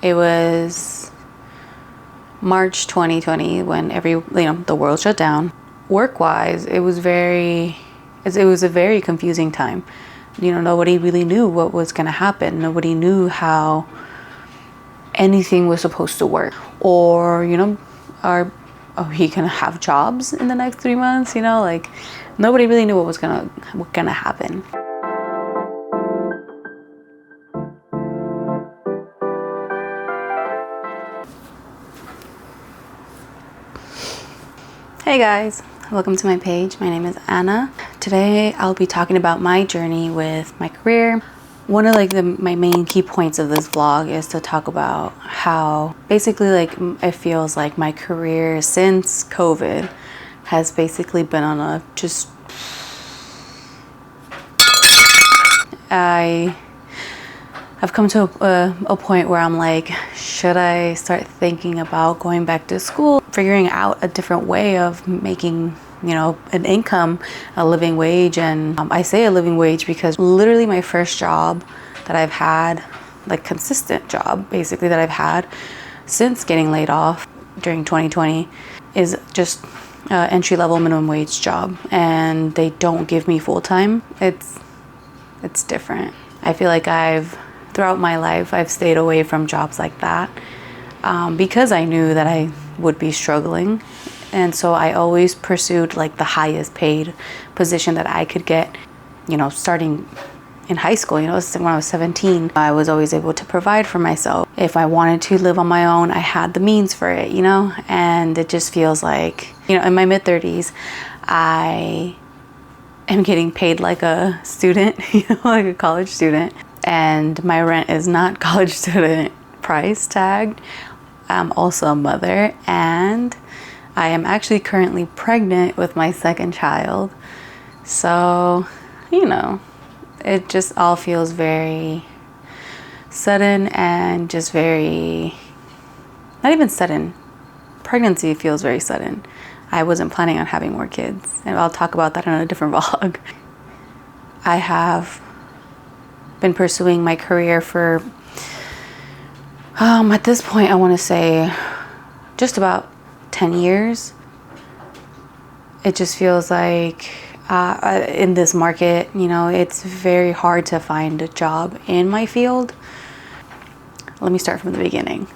It was March 2020 when the world shut down. Work-wise, it was a very confusing time. Nobody really knew what was going to happen. Nobody knew how anything was supposed to work, or are we gonna have jobs in the next 3 months? Nobody really knew what was gonna happen. Hey guys, welcome to my page. My name is Anna. Today I'll be talking about my journey with my career. One of my main key points of this vlog is to talk about how basically it feels like my career since COVID has basically been on I have come to a point where I'm like, should I start thinking about going back to school, figuring out a different way of making an income, a living wage. And I say a living wage because literally my first job that I've had, consistent job basically that I've had since getting laid off during 2020, is just entry-level minimum wage job, and they don't give me full-time. It's different. I feel like throughout my life I've stayed away from jobs like that because I knew that I would be struggling. And so I always pursued the highest paid position that I could get, starting in high school. When I was 17, I was always able to provide for myself. If I wanted to live on my own, I had the means for it, and it just feels like, in my mid-30s, I am getting paid like a student, like a college student. And my rent is not college student price tagged. I'm also a mother, and I am actually currently pregnant with my second child. So, it just all feels very sudden and just very, not even sudden. Pregnancy feels very sudden. I wasn't planning on having more kids, and I'll talk about that in a different vlog. I have been pursuing my career for, at this point, I want to say just about 10 years. It just feels like in this market, it's very hard to find a job in my field. Let me start from the beginning.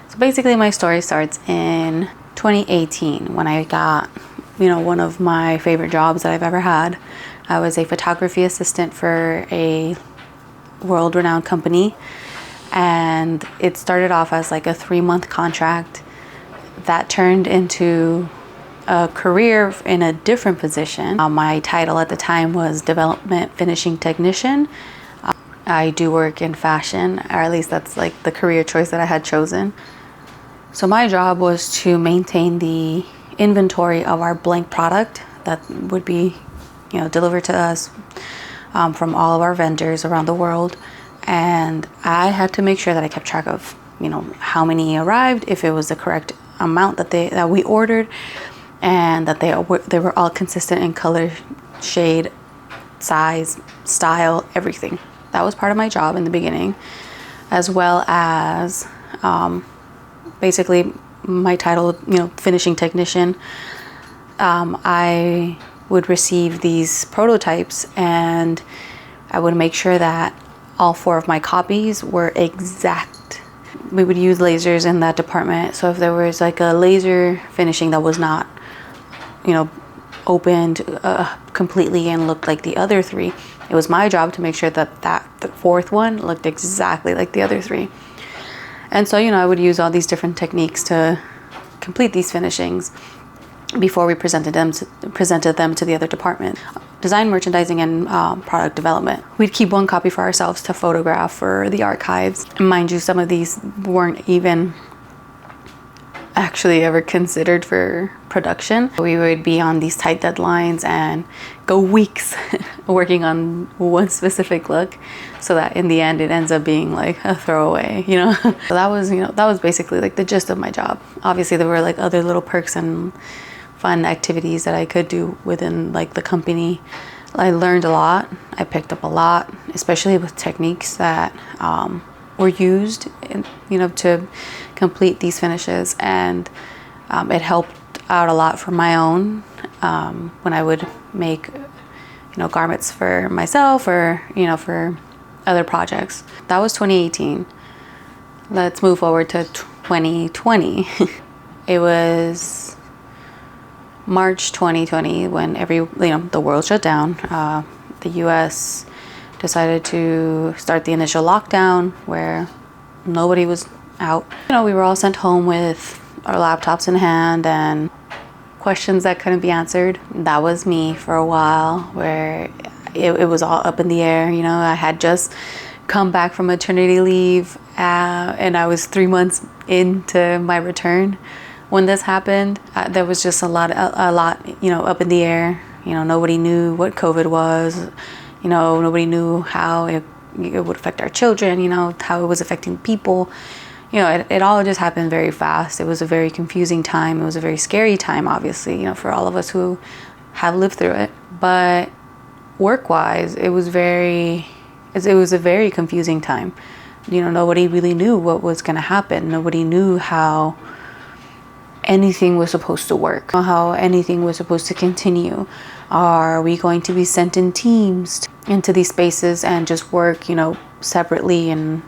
So basically my story starts in 2018 when I got, one of my favorite jobs that I've ever had. I was a photography assistant for a world-renowned company, and it started off as a 3-month contract that turned into a career in a different position. My title at the time was development finishing technician. I do work in fashion, or at least that's the career choice that I had chosen. So my job was to maintain the inventory of our blank product that would be delivered to us from all of our vendors around the world. And I had to make sure that I kept track of how many arrived, if it was the correct amount that we ordered, and that they were all consistent in color, shade, size, style, everything. That was part of my job in the beginning, as well as basically my title, finishing technician. I would receive these prototypes, and I would make sure that all 4 of my copies were exact. We would use lasers in that department. So if there was a laser finishing that was not, opened completely and looked like the other 3, it was my job to make sure that the 4th one looked exactly like the other 3. And so, I would use all these different techniques to complete these finishings before we presented them to the other department. Design, merchandising, and product development. We'd keep 1 copy for ourselves to photograph for the archives. And mind you, some of these weren't even actually ever considered for production. We would be on these tight deadlines and go weeks working on one specific look, so that in the end it ends up being a throwaway, So that was basically the gist of my job. Obviously there were other little perks and fun activities that I could do within the company. I learned a lot. I picked up a lot, especially with techniques that were used to complete these finishes, and it helped out a lot for my own when I would make garments for myself or for other projects. That was 2018. Let's move forward to 2020. It was March 2020 when the world shut down. The US decided to start the initial lockdown where nobody was out. We were all sent home with our laptops in hand and questions that couldn't be answered. That was me for a while, where it was all up in the air. I had just come back from maternity leave, and I was 3 months into my return when this happened. There was just a lot up in the air. Nobody knew what COVID was. Nobody knew how it would affect our children, how it was affecting people. It all just happened very fast. It was a very confusing time. It was a very scary time, obviously, for all of us who have lived through it. But work-wise, it was a very confusing time. Nobody really knew what was going to happen. Nobody knew how anything was supposed to work, how anything was supposed to continue. Are we going to be sent in teams into these spaces and just work, separately in,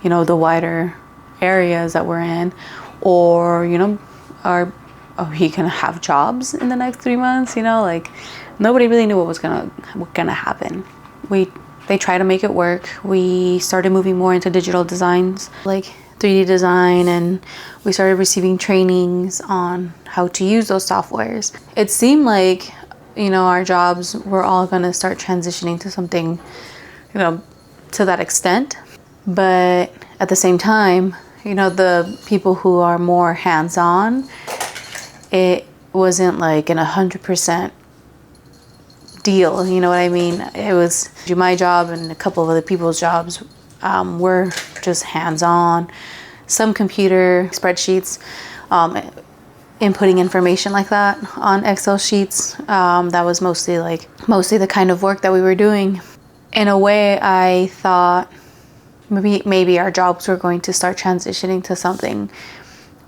the wider areas that we're in? Or, are we gonna have jobs in the next 3 months? Nobody really knew what was gonna happen. They tried to make it work. We started moving more into digital designs, like 3D design, and we started receiving trainings on how to use those softwares. It seemed like, our jobs were all gonna start transitioning to something, to that extent. But at the same time, the people who are more hands-on, it wasn't like an 100% deal, you know what I mean? It was my job and a couple of other people's jobs were just hands-on, some computer spreadsheets, inputting information like that on Excel sheets. That was mostly the kind of work that we were doing. In a way, I thought maybe our jobs were going to start transitioning to something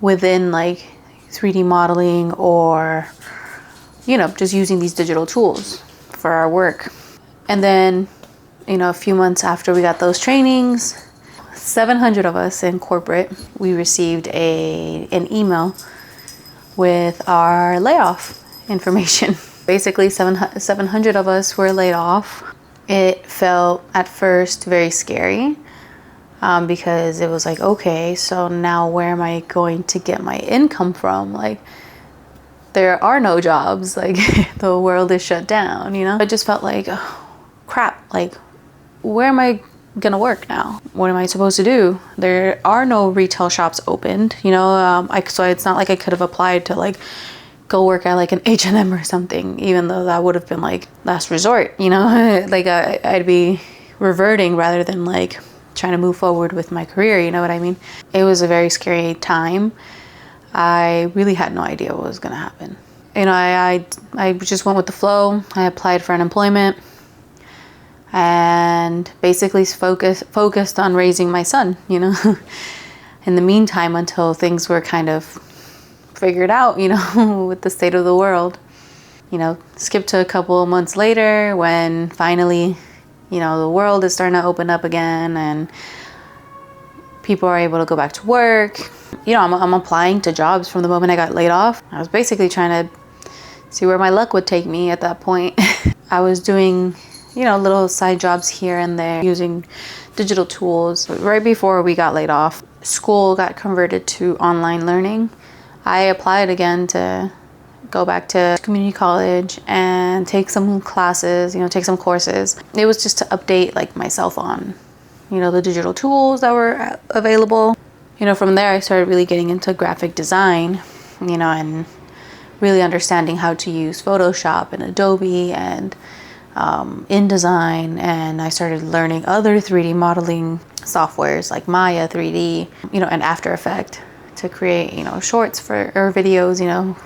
within 3D modeling, or just using these digital tools for our work. And then a few months after we got those trainings, 700 of us in corporate, we received an email with our layoff information. Basically 700 of us were laid off. It felt at first very scary, because it was okay, so now where am I going to get my income from? There are no jobs, the world is shut down, I just felt oh, crap, where am I gonna work now? What am I supposed to do? There are no retail shops opened, so it's not like I could have applied to go work at an H&M or something, even though that would have been last resort, I'd be reverting rather than trying to move forward with my career, you know what I mean? It was a very scary time. I really had no idea what was gonna happen. I just went with the flow. I applied for unemployment and basically focused on raising my son, in the meantime, until things were kind of figured out, with the state of the world. Skip to a couple of months later when finally, the world is starting to open up again and people are able to go back to work. I'm applying to jobs from the moment I got laid off. I was basically trying to see where my luck would take me at that point. I was doing, little side jobs here and there using digital tools. Right before we got laid off, school got converted to online learning. I applied again to go back to community college and take some classes, take some courses. It was just to update myself on, the digital tools that were available. From there I started really getting into graphic design, and really understanding how to use Photoshop and Adobe and InDesign. And I started learning other 3D modeling softwares like Maya 3D, and After Effects to create, shorts or videos,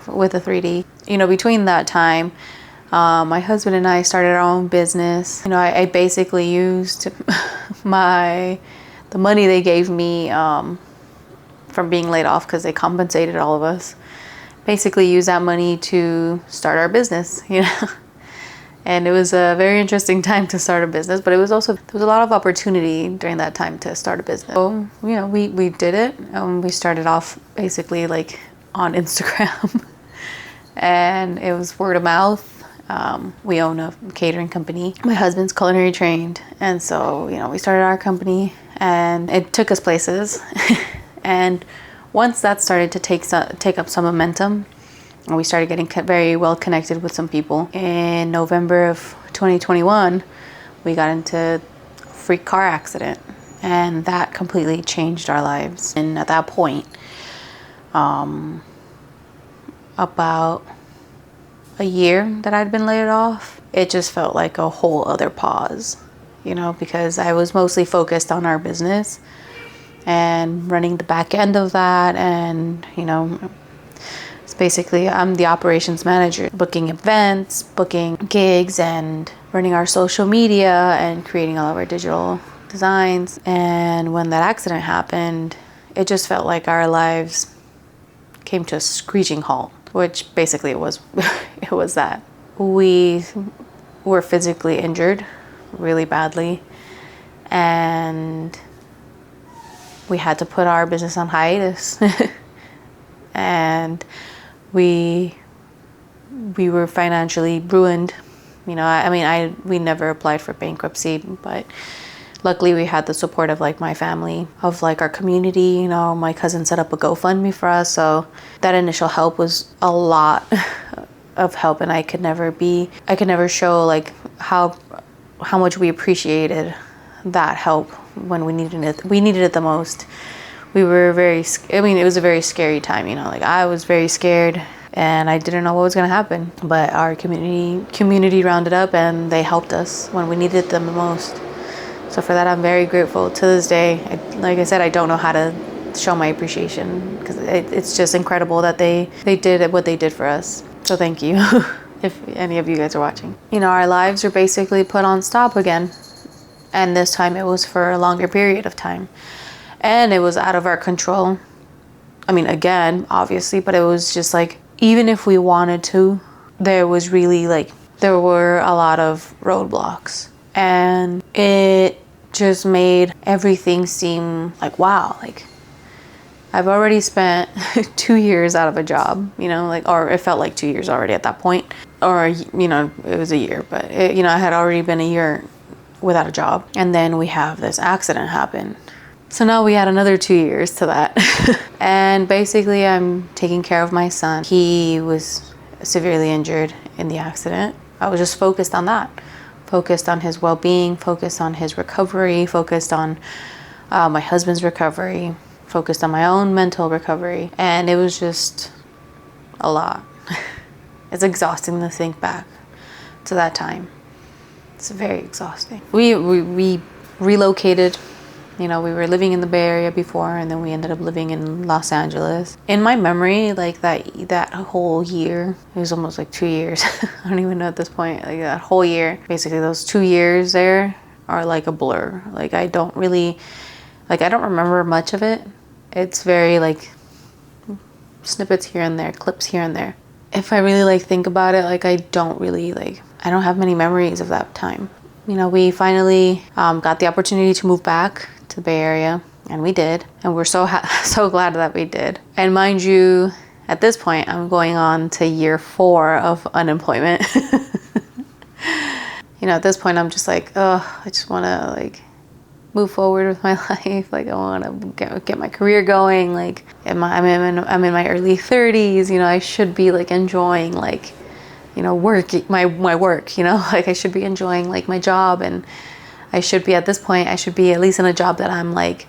with a 3D. Between that time, my husband and I started our own business. I basically used the money they gave me from being laid off, because they compensated all of us, basically use that money to start our business, you know. And it was a very interesting time to start a business, but it was also, there was a lot of opportunity during that time to start a business. So, you know, we did it. We started off basically like on Instagram and it was word of mouth. We own a catering company. My husband's culinary trained. And so, you know, we started our company and it took us places. And once that started to take up some momentum, and we started getting very well connected with some people. In November of 2021, we got into a freak car accident, and that completely changed our lives. And at that point, about a year that I'd been laid off, it just felt like a whole other pause, you know, because I was mostly focused on our business and running the back end of that. And, you know, it's basically, I'm the operations manager, booking events, booking gigs, and running our social media and creating all of our digital designs. And when that accident happened, it just felt like our lives came to a screeching halt, which basically it was, it was that. We were physically injured really badly, and we had to put our business on hiatus. And we were financially ruined. You know, I mean, we never applied for bankruptcy, but luckily we had the support of like my family, of like our community. You know, my cousin set up a GoFundMe for us, so that initial help was a lot of help, and I could never show like how much we appreciated that help when we needed it the most. We were it was a very scary time, you know, like I was very scared and I didn't know what was going to happen, but our community rounded up and they helped us when we needed them the most. So for that, I'm very grateful to this day. Like I said, I don't know how to show my appreciation, because it's just incredible that they did what they did for us. So thank you. If any of you guys are watching. You know, our lives are basically put on stop again. And this time it was for a longer period of time. And it was out of our control. I mean, again, obviously, but it was just like, even if we wanted to, there were a lot of roadblocks. And it just made everything seem like, wow, like I've already spent 2 years out of a job, you know, like, or it felt like 2 years already at that point. Or, you know, it was a year, but you know, I had already been a year without a job. And then we have this accident happen. So now we add another 2 years to that. And basically I'm taking care of my son. He was severely injured in the accident. I was just focused on that. Focused on his well-being, focused on his recovery, focused on my husband's recovery, focused on my own mental recovery. And it was just a lot. It's exhausting to think back to that time. It's very exhausting. We relocated. You know, we were living in the Bay Area before, and then we ended up living in Los Angeles. In my memory, like that whole year, it was almost like 2 years. I don't even know at this point. Like that whole year, basically those 2 years there are like a blur. Like I don't remember much of it. It's very like snippets here and there, clips here and there. If I really like think about it, like I don't have many memories of that time. You know, we finally got the opportunity to move back to the Bay Area, and we did, and we're so glad that we did. And mind you, at this point, I'm going on to year 4 of unemployment. You know, at this point, I'm just like, oh, I just want to like move forward with my life. Like I want to get my career going. Like I'm in my early 30s. You know, I should be like enjoying like, you know, my work. You know, like I should be enjoying like my job, and I should be at least in a job that I'm like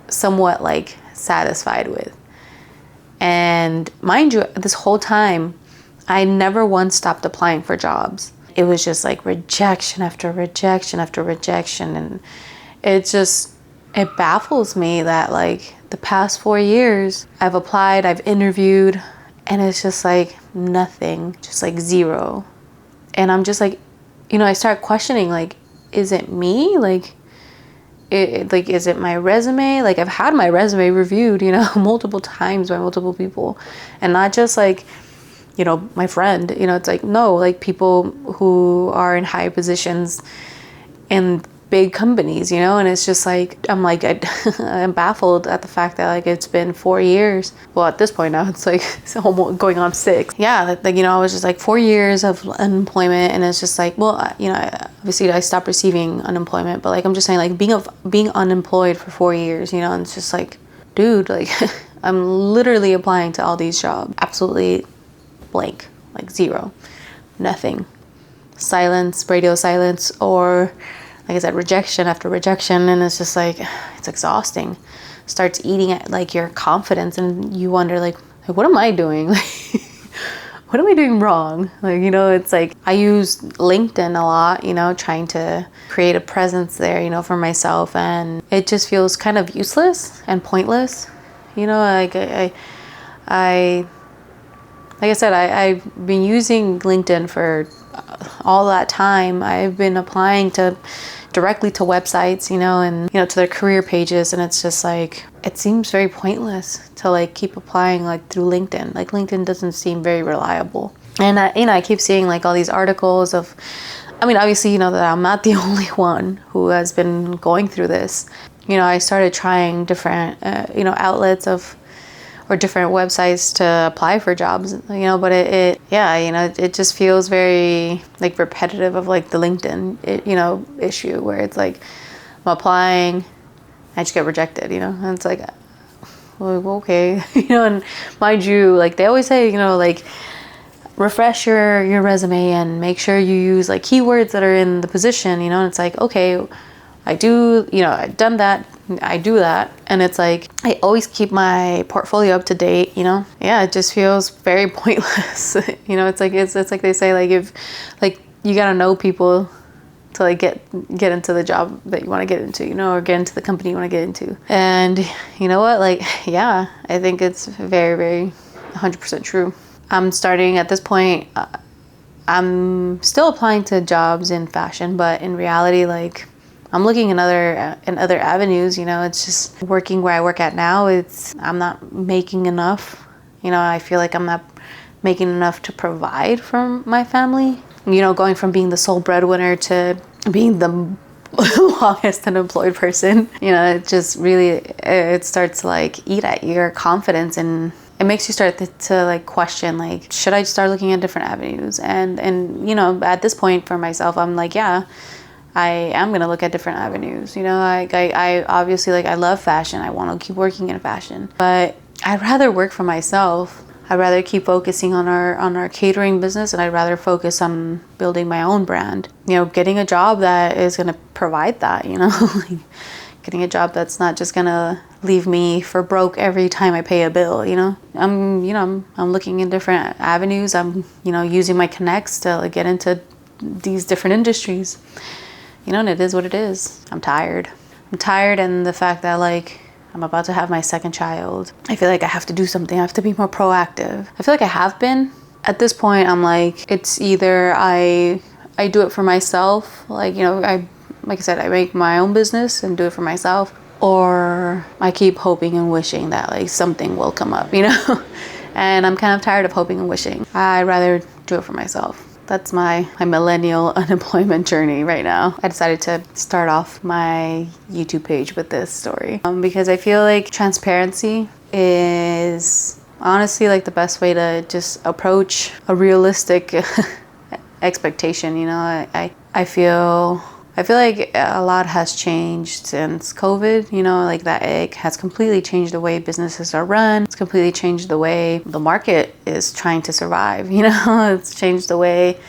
somewhat like satisfied with. And mind you, this whole time, I never once stopped applying for jobs. It was just like rejection after rejection after rejection. And it baffles me that like the past 4 years I've applied, I've interviewed, and it's just like nothing, just like zero. And I'm just like, you know, I start questioning like, is it me? Like, like, is it my resume? Like, I've had my resume reviewed, you know, multiple times by multiple people, and not just like, you know, my friend, you know, it's like, no, like people who are in high positions in big companies, you know, and it's just like, I'm like, I'm baffled at the fact that like it's been 4 years. Well, at this point now, it's like it's almost going on 6. Yeah, like, you know, I was just like 4 years of unemployment, and it's just like, well, you know, obviously I stopped receiving unemployment, but like I'm just saying, like being unemployed for 4 years, you know, and it's just like, dude, like I'm literally applying to all these jobs, absolutely blank, like zero, nothing, silence, radio silence, or like I said, rejection after rejection. And it's just like, it's exhausting. Starts eating at like your confidence, and you wonder like what am I doing? Like, what am I doing wrong? Like, you know, it's like I use LinkedIn a lot, you know, trying to create a presence there, you know, for myself, and it just feels kind of useless and pointless. You know, like like I said, I've been using LinkedIn for all that time. I've been applying directly to websites, you know, and, you know, to their career pages. And it's just like, it seems very pointless to like keep applying like through LinkedIn. Like LinkedIn doesn't seem very reliable. And you know, I keep seeing like all these articles of, I mean, obviously, you know, that I'm not the only one who has been going through this. You know, I started trying different, you know, outlets or different websites to apply for jobs, you know, but yeah, you know, it just feels very like repetitive of like the LinkedIn, you know, issue where it's like I'm applying, I just get rejected, you know, and it's like, well, okay, you know, and mind you, like they always say, you know, like refresh your resume and make sure you use like keywords that are in the position, you know, and it's like, okay, I do, you know, I've done that, I do that, and it's like I always keep my portfolio up to date, you know. Yeah, it just feels very pointless. You know, it's like like they say, like if like you gotta know people to like get into the job that you want to get into, you know, or get into the company you want to get into. And you know what, like, yeah, I think it's very, very 100% true. I'm starting at this point, I'm still applying to jobs in fashion, but in reality, like I'm looking in other avenues, you know. It's just working where I work at now, I'm not making enough, you know. I feel like I'm not making enough to provide for my family, you know, going from being the sole breadwinner to being the longest unemployed person, you know. It just really, it starts to like eat at your confidence, and it makes you start to like question, like, should I start looking at different avenues? And you know, at this point for myself, I'm like, yeah, I am going to look at different avenues. You know, I obviously, like, I love fashion. I want to keep working in fashion, but I'd rather work for myself. I'd rather keep focusing on our catering business, and I'd rather focus on building my own brand. You know, getting a job that is going to provide that, you know, like getting a job that's not just going to leave me for broke every time I pay a bill, you know. I'm looking in different avenues. I'm, you know, using my connects to like get into these different industries. You know, and it is what it is. I'm tired. And the fact that like I'm about to have my second child, I feel like I have to do something. I have to be more proactive. I feel like I have been. At this point, I'm like, it's either I do it for myself, like, you know, like I said, I make my own business and do it for myself, or I keep hoping and wishing that like something will come up, you know. And I'm kind of tired of hoping and wishing. I'd rather do it for myself. That's my millennial unemployment journey right now. I decided to start off my YouTube page with this story because I feel like transparency is honestly like the best way to just approach a realistic expectation. You know, I feel like a lot has changed since COVID, you know, like that it has completely changed the way businesses are run. It's completely changed the way the market is trying to survive, you know. It's changed the way,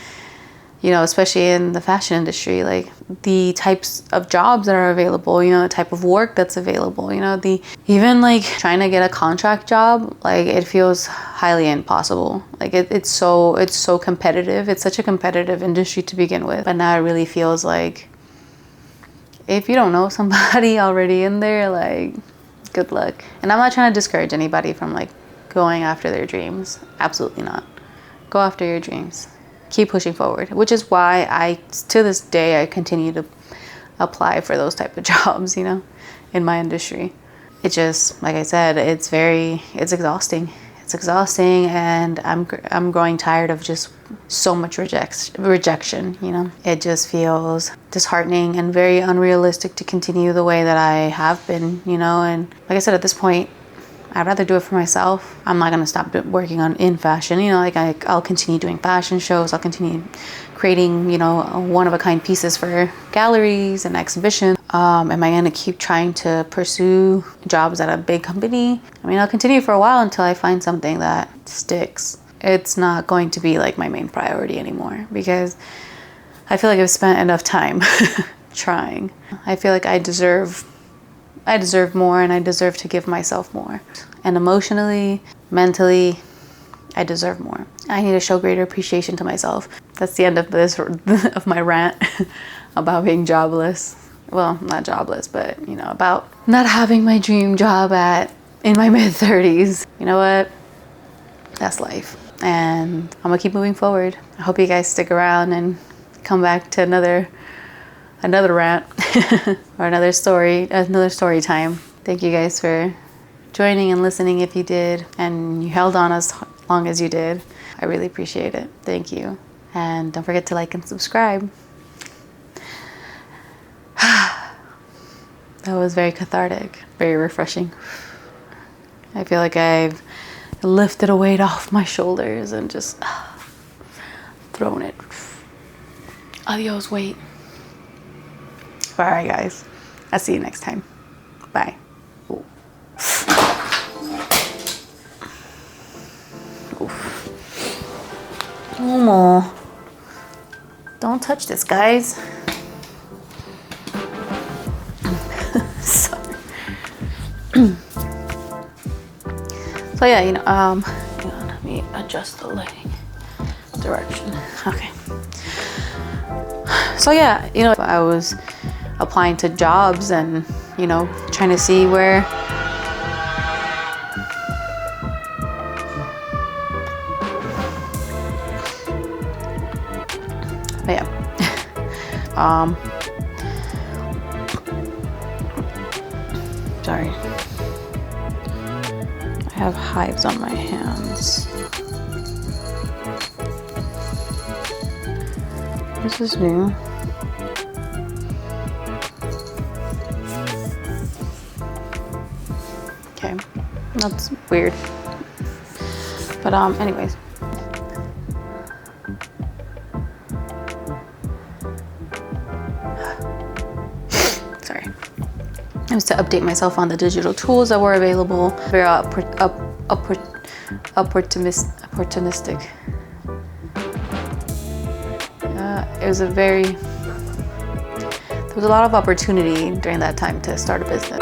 you know, especially in the fashion industry, like the types of jobs that are available, you know, the type of work that's available, you know, even like trying to get a contract job, like it feels highly impossible. Like it's so competitive. It's such a competitive industry to begin with. But now it really feels like if you don't know somebody already in there, like, good luck. And I'm not trying to discourage anybody from like going after their dreams. Absolutely not. Go after your dreams. Keep pushing forward, which is why to this day, I continue to apply for those type of jobs, you know, in my industry. It just, like I said, it's exhausting. It's exhausting, and I'm growing tired of just so much rejection, you know. It just feels disheartening and very unrealistic to continue the way that I have been, you know. And like I said, at this point, I'd rather do it for myself. I'm not gonna stop working in fashion, you know. Like I'll continue doing fashion shows. I'll continue creating, you know, one-of-a-kind pieces for galleries and exhibitions. Am I gonna keep trying to pursue jobs at a big company? I mean, I'll continue for a while until I find something that sticks. It's not going to be like my main priority anymore, because I feel like I've spent enough time trying. I feel like I deserve more, and I deserve to give myself more. And emotionally, mentally, I deserve more. I need to show greater appreciation to myself. That's the end of this, of my rant about being jobless. Well, not jobless, but, you know, about not having my dream job in my mid-30s. You know what? That's life. And I'm gonna keep moving forward. I hope you guys stick around and come back to another rant or another story time. Thank you guys for joining and listening if you did, and you held on as long as you did. I really appreciate it. Thank you. And don't forget to like and subscribe. That was very cathartic, very refreshing. I feel like I've lifted a weight off my shoulders and just thrown it. Adios, weight. All right, guys. I'll see you next time. Bye. Momo. Don't touch this, guys. Sorry. So yeah, you know, let me adjust the lighting direction. Okay. So yeah, you know, I was applying to jobs and, you know, trying to see where but yeah. Sorry. I have hives on my hands. This is new. Okay, that's weird. But anyways. Sorry. It was to update myself on the digital tools that were available. Very opportunistic. There was a lot of opportunity during that time to start a business.